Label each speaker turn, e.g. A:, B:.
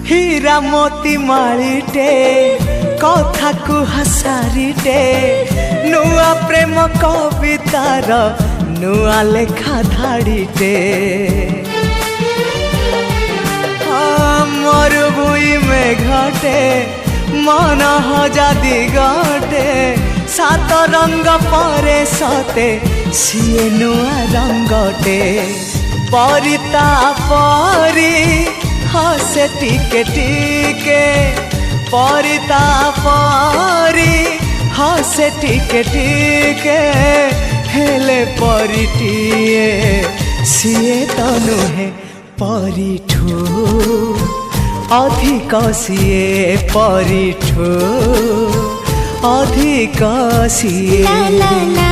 A: हीरा मोती माळीटे कथा को हसारीटे नुआ प्रेम कवितार नुआ लेखा धाड़ीटे मरुभूमि मेघटे मन हजा दिगटे सात रंग परे सते सीए नुआ रंगटे परिता परी हसे टिके टिके परिता परी हसे टिके टिके हेले परिटिए सीए तो नुहे परिठू अधिक सीए परिठू अधिक सीए
B: ला ला ला